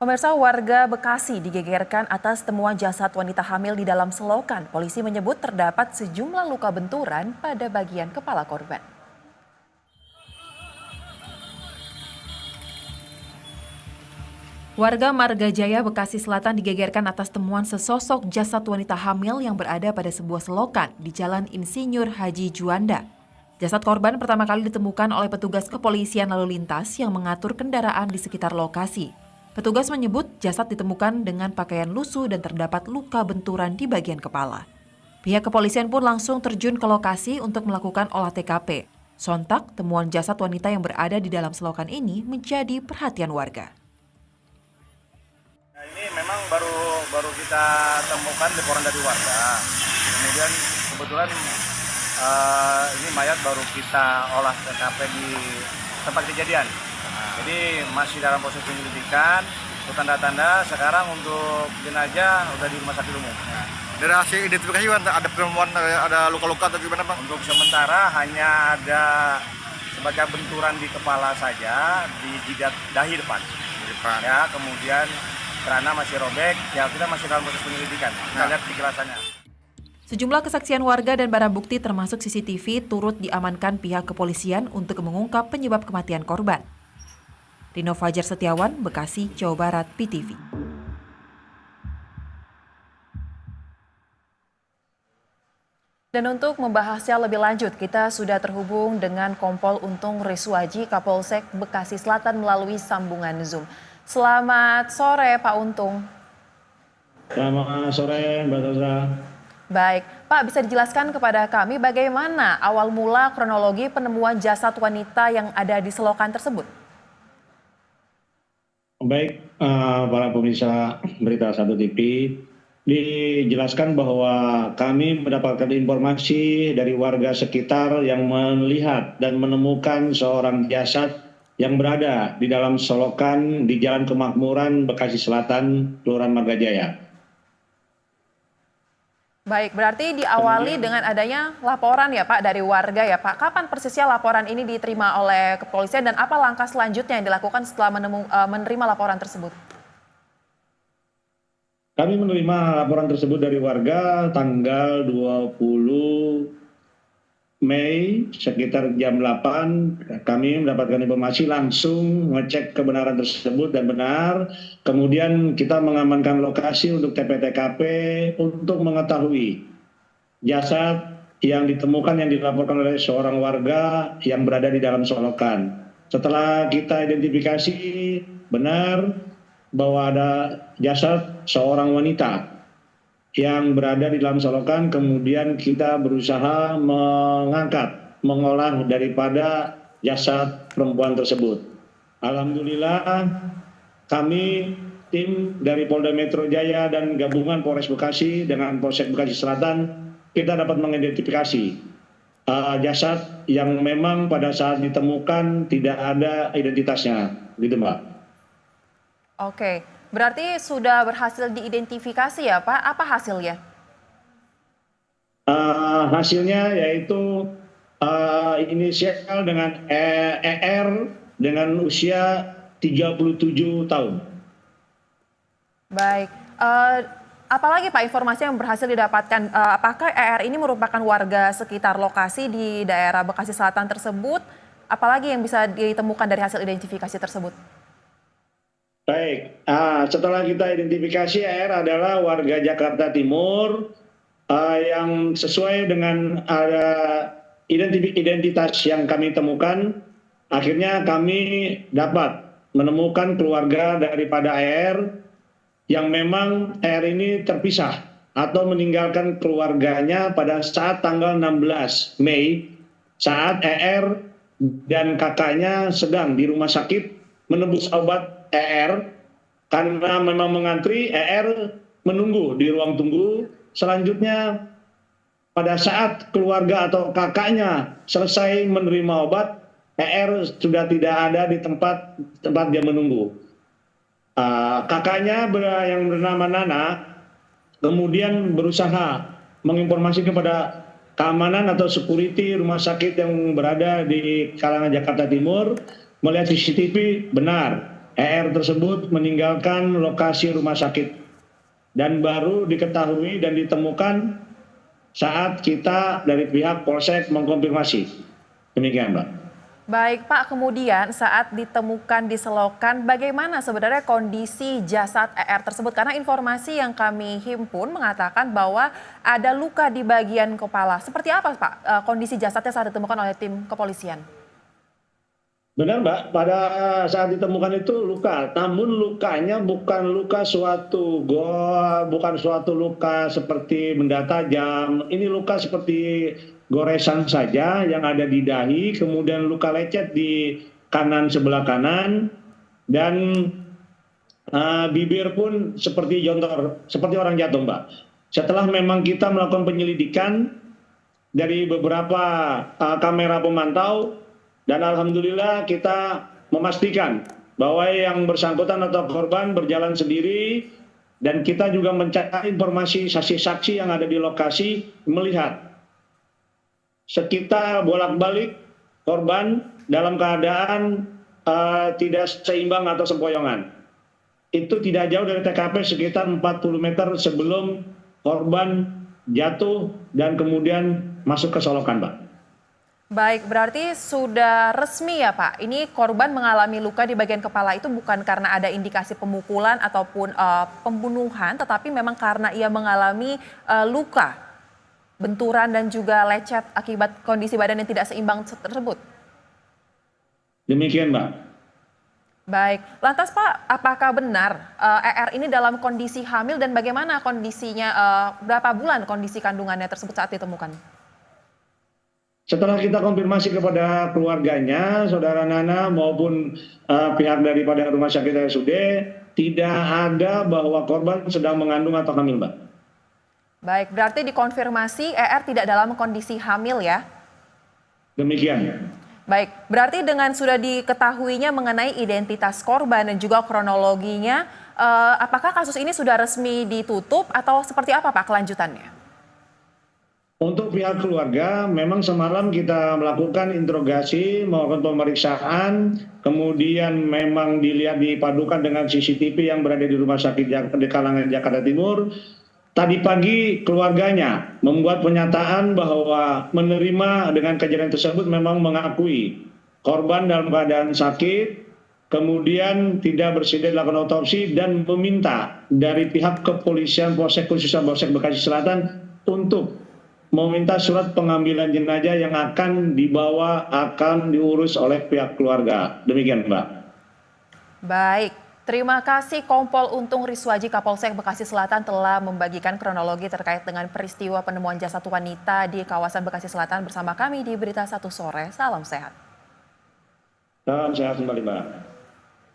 Pemirsa, warga Bekasi digegerkan atas temuan jasad wanita hamil di dalam selokan. Polisi menyebut terdapat sejumlah luka benturan pada bagian kepala korban. Warga Marga Jaya, Bekasi Selatan digegerkan atas temuan sesosok jasad wanita hamil yang berada pada sebuah selokan di Jalan Insinyur Haji Juanda. Jasad korban pertama kali ditemukan oleh petugas kepolisian lalu lintas yang mengatur kendaraan di sekitar lokasi. Petugas menyebut jasad ditemukan dengan pakaian lusuh dan terdapat luka benturan di bagian kepala. Pihak kepolisian pun langsung terjun ke lokasi untuk melakukan olah TKP. Sontak, temuan jasad wanita yang berada di dalam selokan ini menjadi perhatian warga. Ini memang baru kita temukan laporan dari warga. Kemudian kebetulan ini mayat baru kita olah TKP di tempat kejadian. Jadi masih dalam proses penyelidikan. Untuk tanda-tanda sekarang untuk jenazah udah di rumah sakit umum. Dari hasil identifikasi ada penemuan ada luka-luka atau gimana, Bang? Untuk sementara hanya ada sebagai benturan di kepala saja di jidat dahi depan. Ya, kemudian karena masih robek, ya kita masih dalam proses penyelidikan. Kita lihat kejelasannya. Sejumlah kesaksian warga dan barang bukti termasuk CCTV turut diamankan pihak kepolisian untuk mengungkap penyebab kematian korban. Rino Fajar Setiawan, Bekasi, Jawa Barat, PTV. Dan untuk membahasnya lebih lanjut, kita sudah terhubung dengan Kompol Untung Riswaji, Kapolsek Bekasi Selatan melalui sambungan Zoom. Selamat sore, Pak Untung. Selamat sore, Mbak Sasa. Baik, Pak, bisa dijelaskan kepada kami bagaimana awal mula kronologi penemuan jasad wanita yang ada di selokan tersebut? Baik, para pemirsa Berita 1 TV, dijelaskan bahwa kami mendapatkan informasi dari warga sekitar yang melihat dan menemukan seorang jasad yang berada di dalam selokan di Jalan Kemakmuran, Bekasi Selatan, Kelurahan Marga Jaya. Baik, berarti diawali dengan adanya laporan ya Pak dari warga ya Pak. Kapan persisnya laporan ini diterima oleh kepolisian dan apa langkah selanjutnya yang dilakukan setelah menerima laporan tersebut? Kami menerima laporan tersebut dari warga tanggal 20 Mei sekitar jam 8. Kami mendapatkan informasi langsung ngecek kebenaran tersebut dan benar. Kemudian kita mengamankan lokasi untuk TP-TKP untuk mengetahui jasad yang ditemukan yang dilaporkan oleh seorang warga yang berada di dalam selokan. Setelah kita identifikasi benar bahwa ada jasad seorang wanita yang berada di dalam selokan, kemudian kita berusaha mengolah daripada jasad perempuan tersebut. Alhamdulillah kami tim dari Polda Metro Jaya dan gabungan Polres Bekasi dengan Polsek Bekasi Selatan, kita dapat mengidentifikasi jasad yang memang pada saat ditemukan tidak ada identitasnya, gitu Mbak. Oke, berarti sudah berhasil diidentifikasi ya Pak, apa hasilnya? Hasilnya yaitu inisial dengan ER dengan usia 37 tahun. Baik, apalagi Pak informasi yang berhasil didapatkan, apakah ER ini merupakan warga sekitar lokasi di daerah Bekasi Selatan tersebut? Apalagi yang bisa ditemukan dari hasil identifikasi tersebut? Baik, setelah kita identifikasi ER adalah warga Jakarta Timur yang sesuai dengan identitas yang kami temukan. Akhirnya kami dapat menemukan keluarga daripada ER yang memang ER ini terpisah atau meninggalkan keluarganya pada saat tanggal 16 Mei saat ER dan kakaknya sedang di rumah sakit menebus obat ER karena memang mengantri. ER menunggu di ruang tunggu. Selanjutnya pada saat keluarga atau kakaknya selesai menerima obat, ER sudah tidak ada di tempat dia menunggu. Kakaknya yang bernama Nana kemudian berusaha menginformasi kepada keamanan atau security rumah sakit yang berada di kalangan Jakarta Timur, melihat CCTV benar ER tersebut meninggalkan lokasi rumah sakit dan baru diketahui dan ditemukan saat kita dari pihak Polsek mengkonfirmasi. Demikian, Mbak. Baik Pak, kemudian saat ditemukan di selokan, bagaimana sebenarnya kondisi jasad ER tersebut? Karena informasi yang kami himpun mengatakan bahwa ada luka di bagian kepala. Seperti apa Pak kondisi jasadnya saat ditemukan oleh tim kepolisian? Benar, Mbak, pada saat ditemukan itu luka, namun lukanya bukan suatu luka seperti benda tajam. Ini luka seperti goresan saja yang ada di dahi, kemudian luka lecet di kanan sebelah kanan, dan bibir pun seperti jontor, seperti orang jatuh, Mbak. Setelah memang kita melakukan penyelidikan dari beberapa kamera pemantau, dan alhamdulillah kita memastikan bahwa yang bersangkutan atau korban berjalan sendiri, dan kita juga mencari informasi saksi-saksi yang ada di lokasi melihat sekitar bolak-balik korban dalam keadaan tidak seimbang atau sempoyongan. Itu tidak jauh dari TKP, sekitar 40 meter sebelum korban jatuh dan kemudian masuk ke solokan, Pak. Baik, berarti sudah resmi ya Pak, ini korban mengalami luka di bagian kepala itu bukan karena ada indikasi pemukulan ataupun pembunuhan, tetapi memang karena ia mengalami luka, benturan dan juga lecet akibat kondisi badan yang tidak seimbang tersebut. Demikian, Mbak. Baik, lantas Pak, apakah benar ER ini dalam kondisi hamil dan bagaimana kondisinya, berapa bulan kondisi kandungannya tersebut saat ditemukan? Setelah kita konfirmasi kepada keluarganya, saudara Nana maupun pihak daripada rumah sakit RSUD, tidak ada bahwa korban sedang mengandung atau hamil, Mbak. Baik, berarti dikonfirmasi ER tidak dalam kondisi hamil ya? Demikian. Baik, berarti dengan sudah diketahuinya mengenai identitas korban dan juga kronologinya, apakah kasus ini sudah resmi ditutup atau seperti apa Pak kelanjutannya? Untuk pihak keluarga, memang semalam kita melakukan interogasi, melakukan pemeriksaan, kemudian memang dilihat dipadukan dengan CCTV yang berada di rumah sakit di Kalangan Jakarta Timur. Tadi pagi keluarganya membuat pernyataan bahwa menerima dengan kejadian tersebut, memang mengakui korban dalam keadaan sakit, kemudian tidak bersedia dilakukan otopsi dan meminta dari pihak kepolisian Polsek khususnya Polsek Bekasi Selatan untuk meminta surat pengambilan jenazah yang akan diurus oleh pihak keluarga. Demikian, Mbak. Baik, terima kasih Kompol Untung Riswaji Kapolsek Bekasi Selatan telah membagikan kronologi terkait dengan peristiwa penemuan jasad wanita di kawasan Bekasi Selatan bersama kami di Berita Satu Sore. Salam sehat. Salam sehat kembali, Mbak.